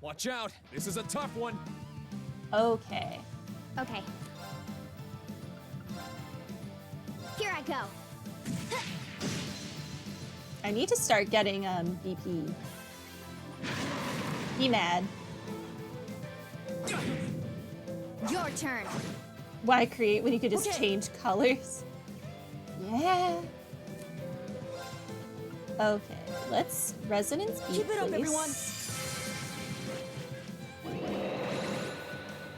Watch out, this is a tough one. Okay. Okay. Here I go. I need to start getting BP. Be mad. Your turn. Why create when you could just change colors? Yeah. Okay, let's resonance beat. Keep it up, please. everyone.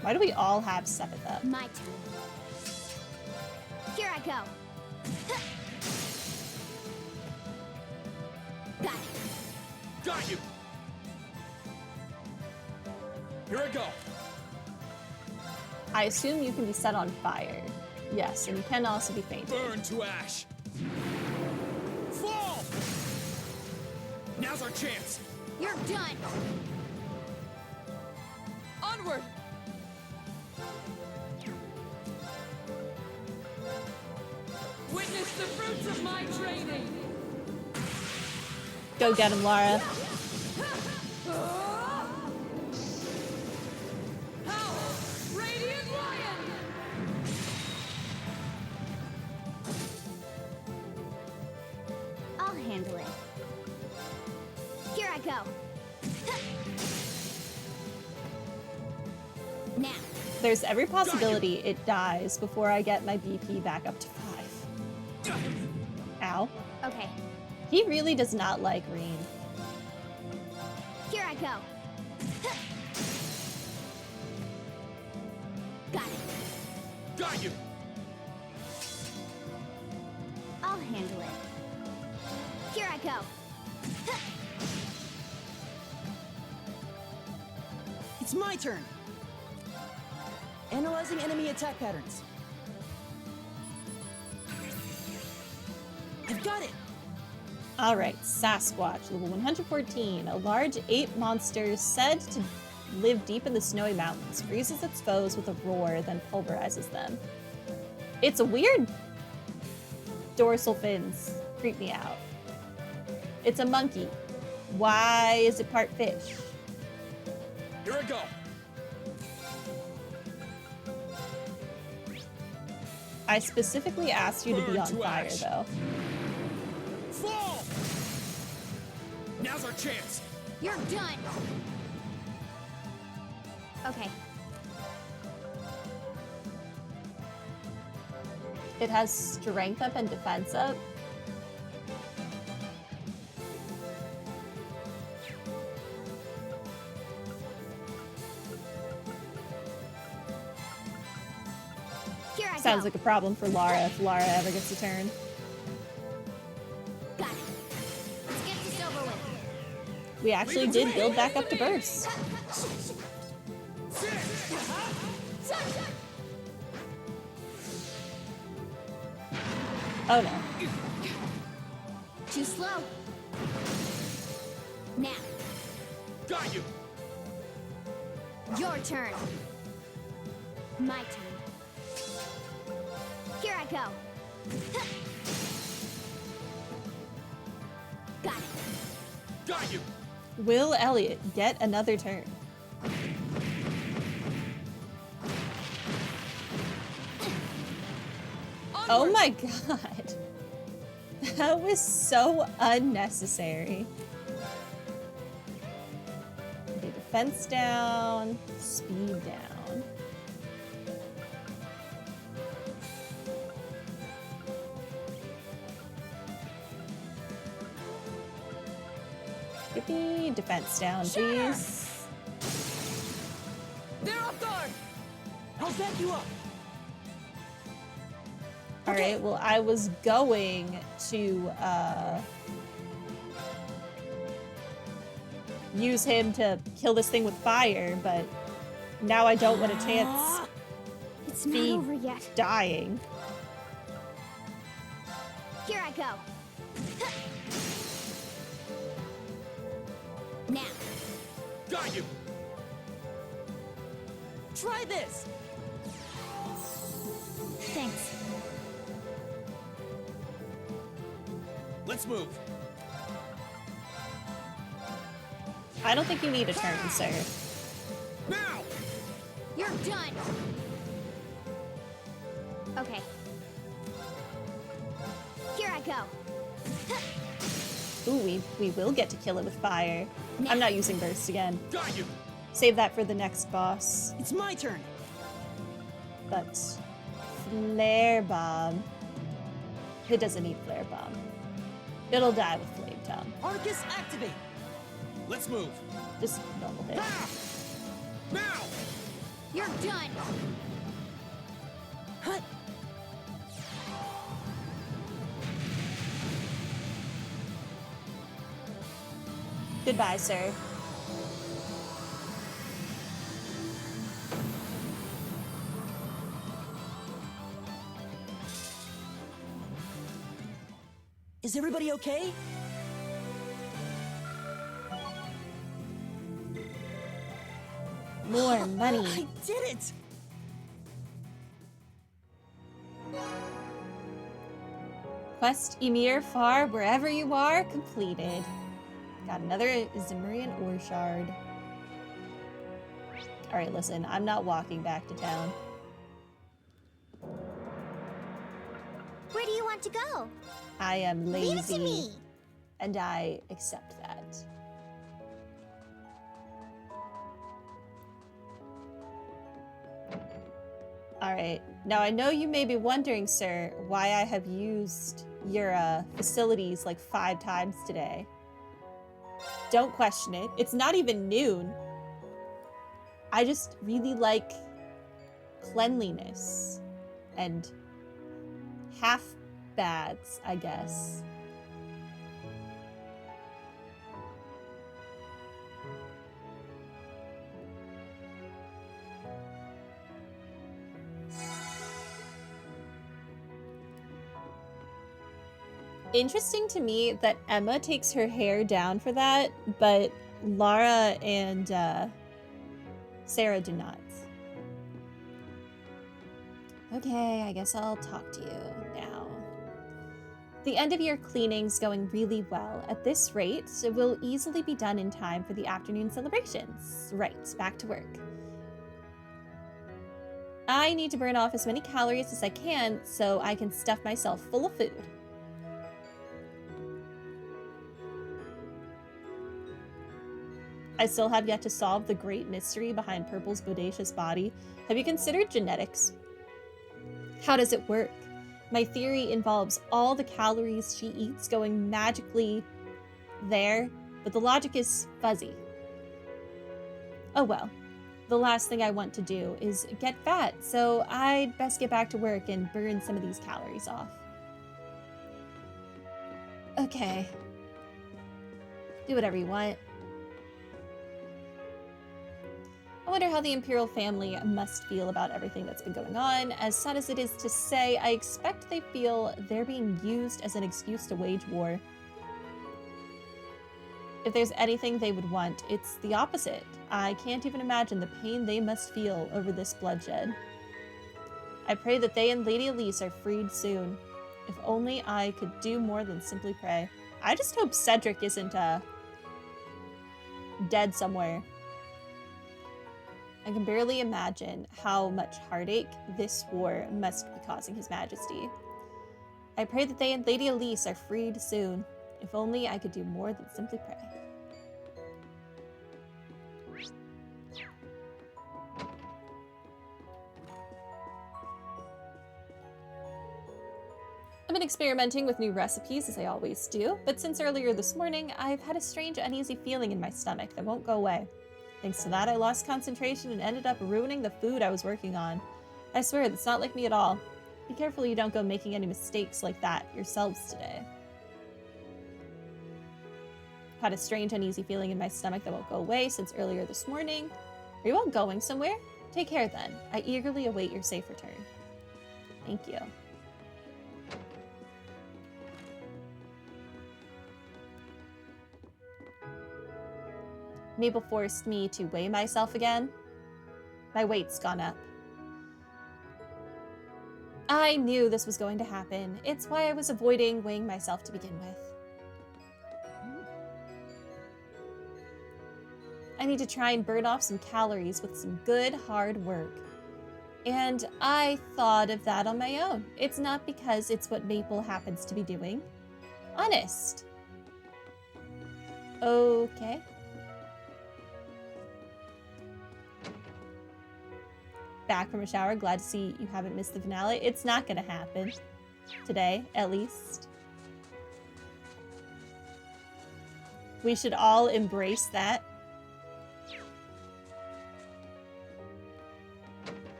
Why do we all have 7th up? My turn. Here I go. Got it. Got you. Here I go. I assume you can be set on fire. Yes, and you can also be fainted. Burn to ash. Fall! Now's our chance. You're done. Onward! Witness the fruits of my training! Go get him, Lara. Howl! Radiant Lion! I'll handle it. Here I go. Now. There's every possibility it dies before I get my BP back up to 5. Ow. Okay. He really does not like green. Here I go. Got it. Got you. I'll handle it. Here I go. It's my turn! Analyzing enemy attack patterns. I've got it! Alright, Sasquatch, level 114. A large ape monster said to live deep in the snowy mountains, freezes its foes with a roar, then pulverizes them. It's a weird dorsal fins. Creep me out. It's a monkey. Why is it part fish? Here I go. I specifically asked you to be Burn on to fire, ash. though. Fall! Now's our chance. You're done. Okay. It has strength up and defense up. Here I Sounds go. like a problem for Lara if Lara ever gets a turn. Got it. Let's get this over with. We actually did build back up to burst. Oh no. Too slow. Now. Got you. Your turn. My turn. Here I go. Got it. Got you. Will Elliott get another turn? Oh my god. That was so unnecessary. Okay, defense down, speed down. Yippee, defense down, please. They're off guard! I'll back you up! All right, well, I was going to use him to kill this thing with fire, but now I don't want a chance It's Be- not over yet. dying. Here I go. Now. Got you. Try this! Thanks. Let's move. I don't think you need a turn, sir. Now! You're done. Okay. Here I go. Ooh, we will get to kill it with fire. I'm not using burst again. Got you! Save that for the next boss. It's my turn. But flare bomb. It doesn't need flare bomb. It'll die with flame tongue. Arcus, activate. Let's move. Just normal hit. Ah! Now! You're done. Hut. Goodbye, sir. Is everybody okay? More money. I did it! Quest Emir Far, wherever you are, completed. Got another Zimrian ore shard. Alright, listen, I'm not walking back to town. Where do you want to go? I am Leave it to lazy, me. and I accept that. Alright, now I know you may be wondering, sir, why I have used your facilities like 5 times today. Don't question it. It's not even noon. I just really like cleanliness and half baths, I guess. Interesting to me that Emma takes her hair down for that, but Lara and Sarah do not. Okay, I guess I'll talk to you now. The end of year cleaning's going really well. At this rate, it will easily be done in time for the afternoon celebrations. Right, back to work. I need to burn off as many calories as I can so I can stuff myself full of food. I still have yet to solve the great mystery behind Purple's bodacious body. Have you considered genetics? How does it work? My theory involves all the calories she eats going magically there, but the logic is fuzzy. Oh well, the last thing I want to do is get fat, so I'd best get back to work and burn some of these calories off. Okay. Do whatever you want. I wonder how the Imperial family must feel about everything that's been going on. As sad as it is to say, I expect they feel they're being used as an excuse to wage war. If there's anything they would want, it's the opposite. I can't even imagine the pain they must feel over this bloodshed. I pray that they and Lady Elise are freed soon. If only I could do more than simply pray. I just hope Cedric isn't, dead somewhere. I can barely imagine how much heartache this war must be causing His Majesty. I pray that they and Lady Elise are freed soon. If only I could do more than simply pray. I've been experimenting with new recipes, as I always do, but since earlier this morning, I've had a strange uneasy feeling in my stomach that won't go away. Thanks to that, I lost concentration and ended up ruining the food I was working on. I swear, that's not like me at all. Be careful you don't go making any mistakes like that yourselves today. I've had a strange uneasy feeling in my stomach that won't go away since earlier this morning. Are you all going somewhere? Take care then. I eagerly await your safe return. Thank you. Mabel forced me to weigh myself again. My weight's gone up. I knew this was going to happen. It's why I was avoiding weighing myself to begin with. I need to try and burn off some calories with some good hard work. And I thought of that on my own. It's not because it's what Maple happens to be doing. Honest. Okay. Back from a shower, glad to see you haven't missed the finale. It's not gonna happen. Today, at least. We should all embrace that.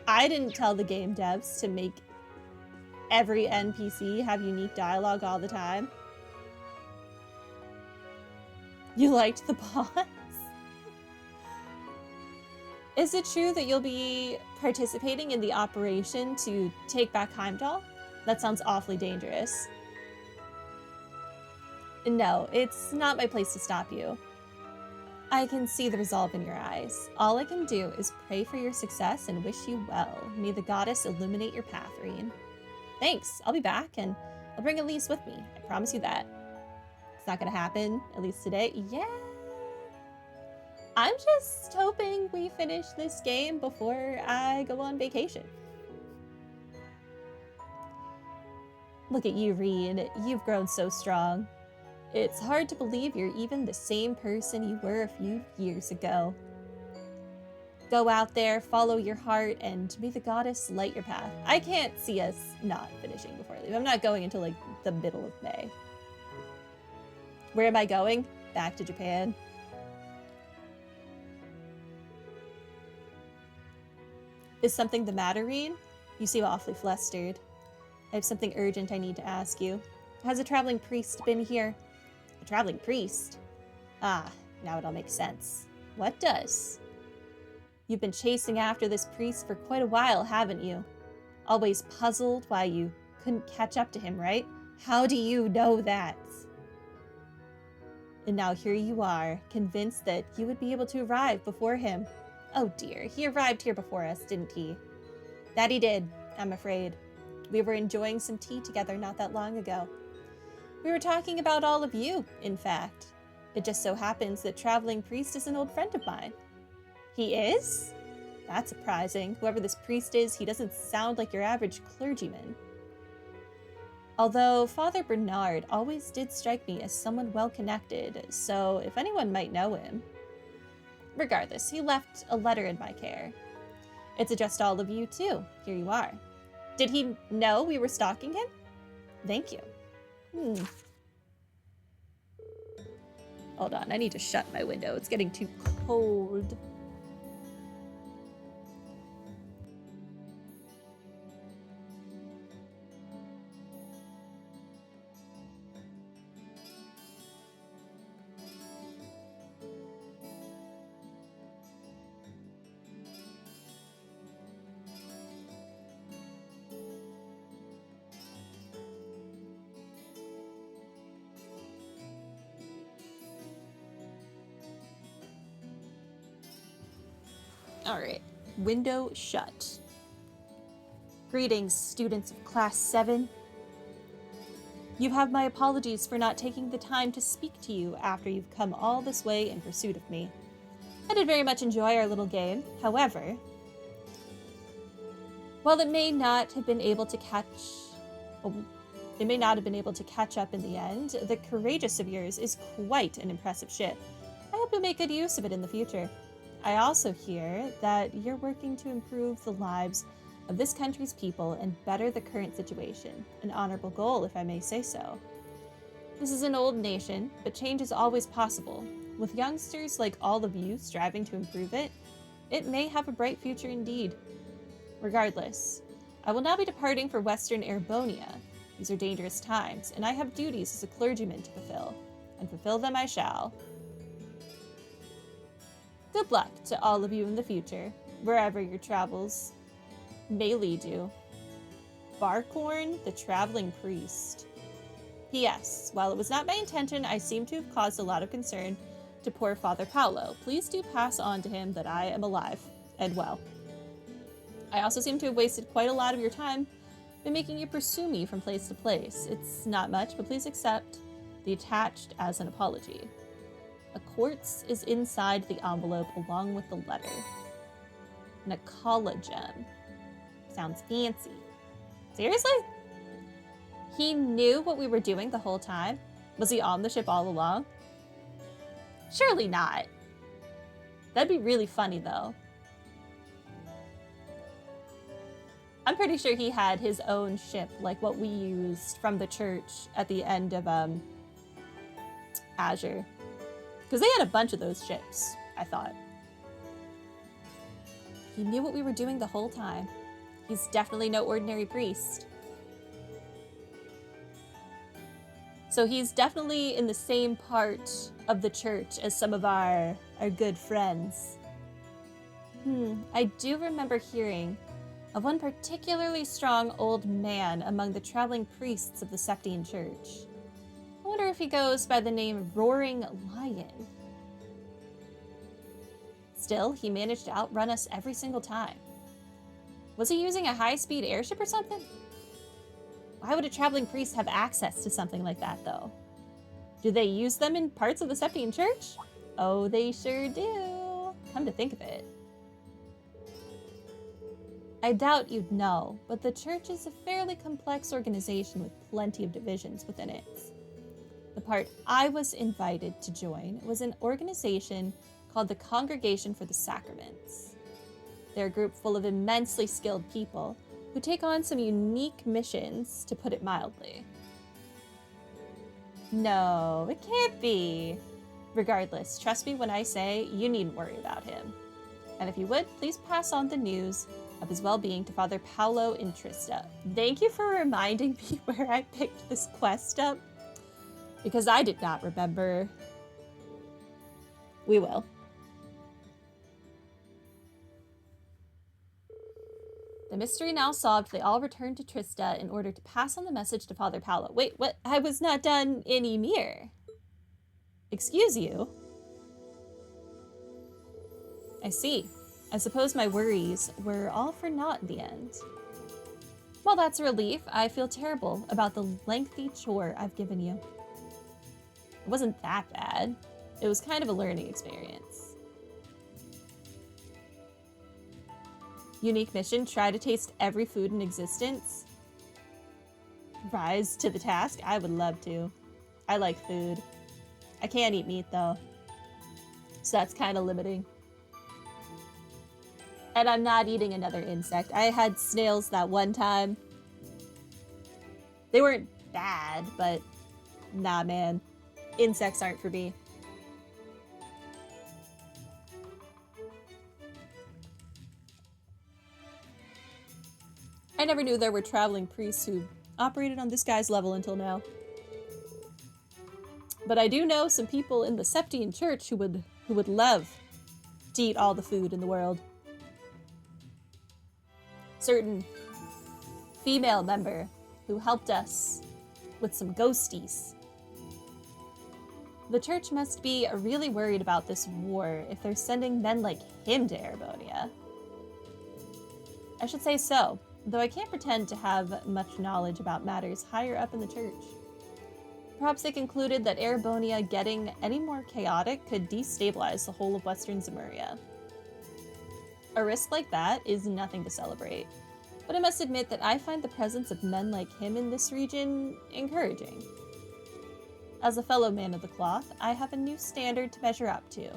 I didn't tell the game devs to make every NPC have unique dialogue all the time. You liked the boss? Is it true that you'll be participating in the operation to take back Heimdall? That sounds awfully dangerous. No, it's not my place to stop you. I can see the resolve in your eyes. All I can do is pray for your success and wish you well. May the goddess illuminate your path, Reen. Thanks, I'll be back and I'll bring Elise with me. I promise you that. It's not gonna happen, at least today. Yeah. I'm just hoping we finish this game before I go on vacation. Look at you, Reen. You've grown so strong. It's hard to believe you're even the same person you were a few years ago. Go out there, follow your heart, and may the goddess light your path. I can't see us not finishing before I leave. I'm not going until like the middle of May. Where am I going? Back to Japan. Is something the matter, Reen? You seem awfully flustered. I have something urgent I need to ask you. Has a traveling priest been here? A traveling priest? Ah, now it all makes sense. What does? You've been chasing after this priest for quite a while, haven't you? Always puzzled why you couldn't catch up to him, right? How do you know that? And now here you are, convinced that you would be able to arrive before him. Oh dear, he arrived here before us, didn't he? That he did, I'm afraid. We were enjoying some tea together not that long ago. We were talking about all of you, in fact. It just so happens that Traveling Priest is an old friend of mine. He is? That's surprising. Whoever this priest is, he doesn't sound like your average clergyman. Although Father Bernard always did strike me as someone well-connected, so if anyone might know him. Regardless, he left a letter in my care. It's addressed to all of you, too. Here you are. Did he know we were stalking him? Thank you. Hold on, I need to shut my window. It's getting too cold. Alright, window shut. Greetings, students of Class 7. You have my apologies for not taking the time to speak to you after you've come all this way in pursuit of me. I did very much enjoy our little game. However, while it may not have been able to catch up in the end, the Courageous of yours is quite an impressive ship. I hope you'll make good use of it in the future. I also hear that you're working to improve the lives of this country's people and better the current situation. An honorable goal, if I may say so. This is an old nation, but change is always possible. With youngsters like all of you striving to improve it, it may have a bright future indeed. Regardless, I will now be departing for Western Erebonia. These are dangerous times, and I have duties as a clergyman to fulfill, and fulfill them I shall. Good luck to all of you in the future, wherever your travels may lead you. Barkhorn, the Traveling Priest. P.S. While it was not my intention, I seem to have caused a lot of concern to poor Father Paolo. Please do pass on to him that I am alive and well. I also seem to have wasted quite a lot of your time by making you pursue me from place to place. It's not much, but please accept the attached as an apology. A quartz is inside the envelope along with the letter. And a collagen. Sounds fancy. Seriously? He knew what we were doing the whole time? Was he on the ship all along? Surely not. That'd be really funny, though. I'm pretty sure he had his own ship, like what we used from the church at the end of Azure. Because they had a bunch of those ships, I thought. He knew what we were doing the whole time. He's definitely no ordinary priest. So he's definitely in the same part of the church as some of our good friends. I do remember hearing of one particularly strong old man among the traveling priests of the Septian Church. I wonder if he goes by the name Roaring Lion. Still, he managed to outrun us every single time. Was he using a high-speed airship or something? Why would a traveling priest have access to something like that, though? Do they use them in parts of the Septian Church? Oh, they sure do. Come to think of it. I doubt you'd know, but the church is a fairly complex organization with plenty of divisions within it. The part I was invited to join was an organization called the Congregation for the Sacraments. They're a group full of immensely skilled people who take on some unique missions, to put it mildly. No, it can't be. Regardless, trust me when I say you needn't worry about him. And if you would, please pass on the news of his well-being to Father Paolo in Trista. Thank you for reminding me where I picked this quest up, because I did not remember. We will. The mystery now solved, they all returned to Trista in order to pass on the message to Father Paolo. Wait, what? I was not done in Ymir. Excuse you? I see. I suppose my worries were all for naught in the end. Well, that's a relief. I feel terrible about the lengthy chore I've given you. It wasn't that bad. It was kind of a learning experience. Unique mission, try to taste every food in existence. Rise to the task? I would love to. I like food. I can't eat meat though. So that's kind of limiting. And I'm not eating another insect. I had snails that one time. They weren't bad, but nah, man. Insects aren't for me. I never knew there were traveling priests who operated on this guy's level until now. But I do know some people in the Septian Church who would love to eat all the food in the world. Certain female member who helped us with some ghosties. The church must be really worried about this war if they're sending men like him to Erebonia. I should say so, though I can't pretend to have much knowledge about matters higher up in the church. Perhaps they concluded that Erebonia getting any more chaotic could destabilize the whole of Western Zemuria. A risk like that is nothing to celebrate, but I must admit that I find the presence of men like him in this region encouraging. As a fellow man of the cloth, I have a new standard to measure up to,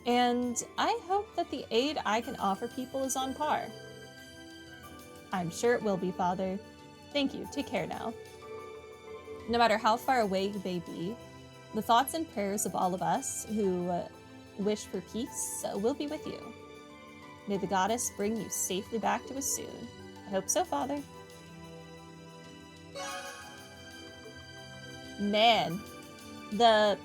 and I hope that the aid I can offer people is on par. I'm sure it will be, Father. Thank you. Take care now. No matter how far away you may be, the thoughts and prayers of all of us who wish for peace will be with you. May the goddess bring you safely back to us soon. I hope so, Father. Man, the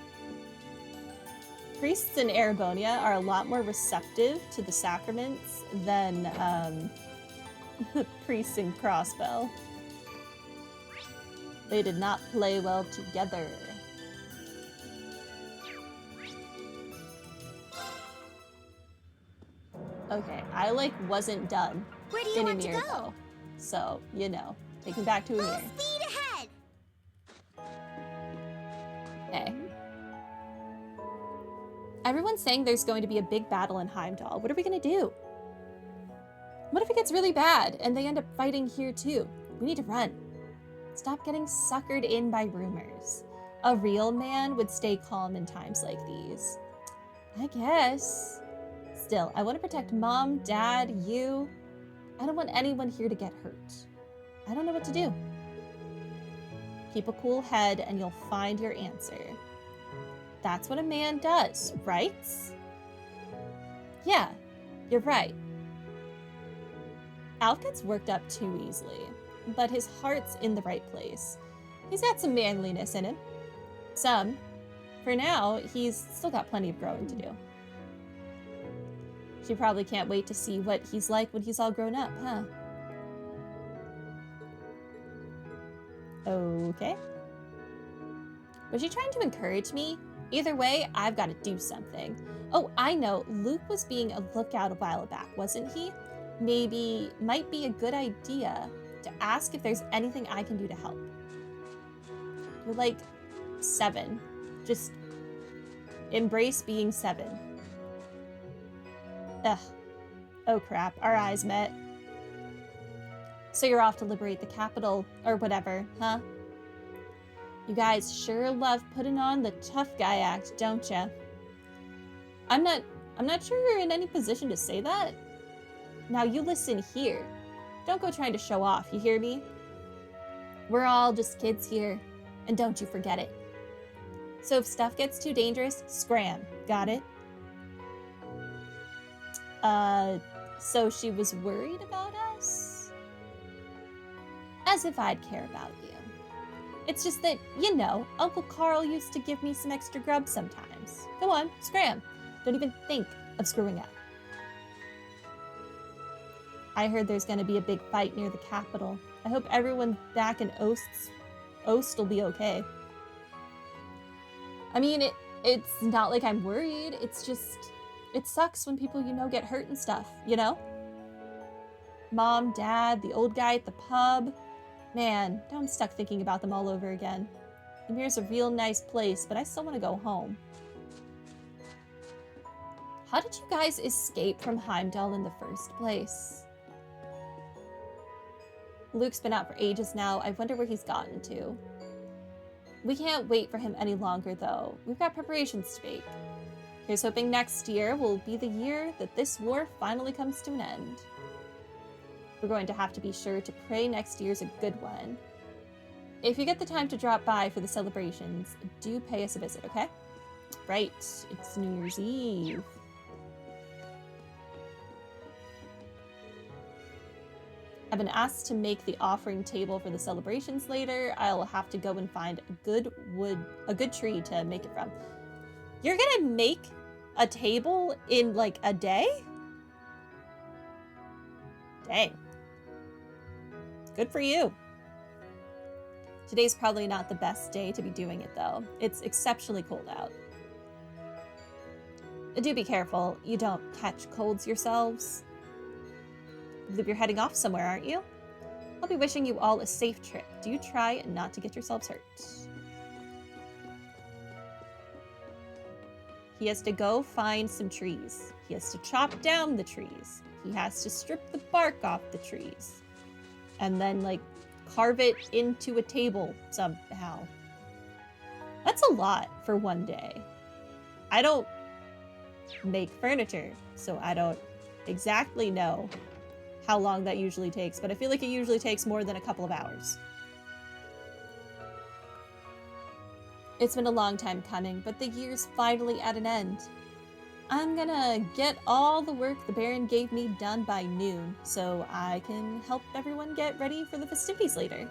priests in Erebonia are a lot more receptive to the sacraments than the priests in Crossbell. They did not play well together. Okay, I wasn't done Where do you in want to Ymir go? though. So, you know, take me back to Full Ymir. speed ahead! Okay. Everyone's saying there's going to be a big battle in Heimdall. What are we going to do? What if it gets really bad and they end up fighting here too? We need to run. Stop getting suckered in by rumors. A real man would stay calm in times like these. I guess. Still, I want to protect Mom, Dad, you. I don't want anyone here to get hurt. I don't know what to do. Keep a cool head and you'll find your answer. That's what a man does, right? Yeah, you're right. Alf gets worked up too easily, but his heart's in the right place. He's got some manliness in him. Some. For now, he's still got plenty of growing to do. She probably can't wait to see what he's like when he's all grown up, huh? Okay. Was she trying to encourage me? Either way, I've got to do something. Oh, I know. Luke was being a lookout a while back, wasn't he? Might be a good idea to ask if there's anything I can do to help. You're like 7. Just embrace being 7. Ugh. Oh crap, our eyes met. So you're off to liberate the capital, or whatever, huh? You guys sure love putting on the tough guy act, don't ya? I'm not sure you're in any position to say that. Now you listen here. Don't go trying to show off, you hear me? We're all just kids here, and don't you forget it. So if stuff gets too dangerous, scram, got it? So she was worried about us? As if I'd care about you. It's just that, you know, Uncle Carl used to give me some extra grub sometimes. Go on, scram. Don't even think of screwing up. I heard there's going to be a big fight near the capital. I hope everyone back in Ost will be okay. I mean, it's not like I'm worried. It's just, it sucks when people you know get hurt and stuff, you know? Mom, Dad, the old guy at the pub. Man, now I'm stuck thinking about them all over again. Ymir's a real nice place, but I still want to go home. How did you guys escape from Heimdall in the first place? Luke's been out for ages now. I wonder where he's gotten to. We can't wait for him any longer, though. We've got preparations to make. Here's hoping next year will be the year that this war finally comes to an end. We're going to have to be sure to pray next year's a good one. If you get the time to drop by for the celebrations, do pay us a visit, okay? Right, it's New Year's Eve. I've been asked to make the offering table for the celebrations later. I'll have to go and find a good tree to make it from. You're gonna make a table in like a day? Dang. Good for you. Today's probably not the best day to be doing it though. It's exceptionally cold out. Do be careful you don't catch colds yourselves. I believe you're heading off somewhere, aren't you? I'll be wishing you all a safe trip. Do try not to get yourselves hurt. He has to go find some trees. He has to chop down the trees. He has to strip the bark off the trees. And then, like, carve it into a table somehow. That's a lot for one day. I don't make furniture, so I don't exactly know how long that usually takes, but I feel like it usually takes more than a couple of hours. It's been a long time coming, but the year's finally at an end. I'm gonna get all the work the Baron gave me done by noon, so I can help everyone get ready for the festivities later.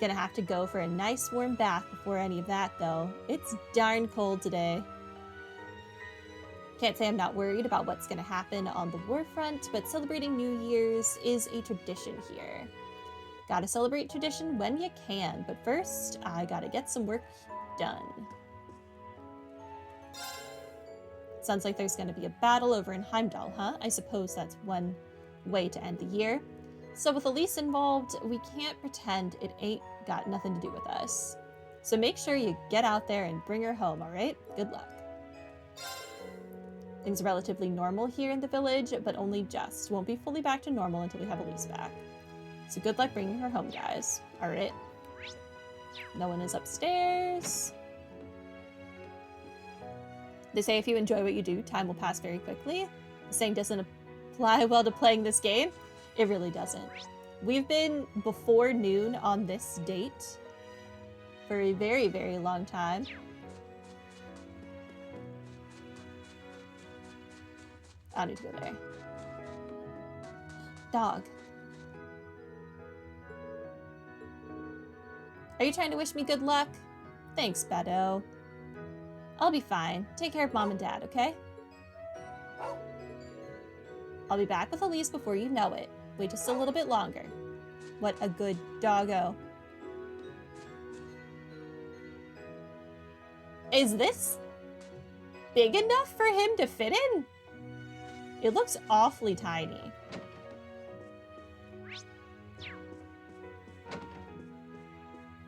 Gonna have to go for a nice warm bath before any of that, though. It's darn cold today. Can't say I'm not worried about what's gonna happen on the war front, but celebrating New Year's is a tradition here. Gotta celebrate tradition when you can, but first, I gotta get some work done. Sounds like there's gonna be a battle over in Heimdall, huh? I suppose that's one way to end the year. So with Elise involved, we can't pretend it ain't got nothing to do with us. So make sure you get out there and bring her home, alright? Good luck. Things are relatively normal here in the village, but only just. Won't be fully back to normal until we have Elise back. So good luck bringing her home, guys. Alright. No one is upstairs. They say if you enjoy what you do, time will pass very quickly. The saying doesn't apply well to playing this game. It really doesn't. We've been before noon on this date for a very, very long time. I don't need to go there. Dog. Are you trying to wish me good luck? Thanks, Beto. I'll be fine. Take care of Mom and Dad, okay? I'll be back with Elise before you know it. Wait just a little bit longer. What a good doggo. Is this big enough for him to fit in? It looks awfully tiny.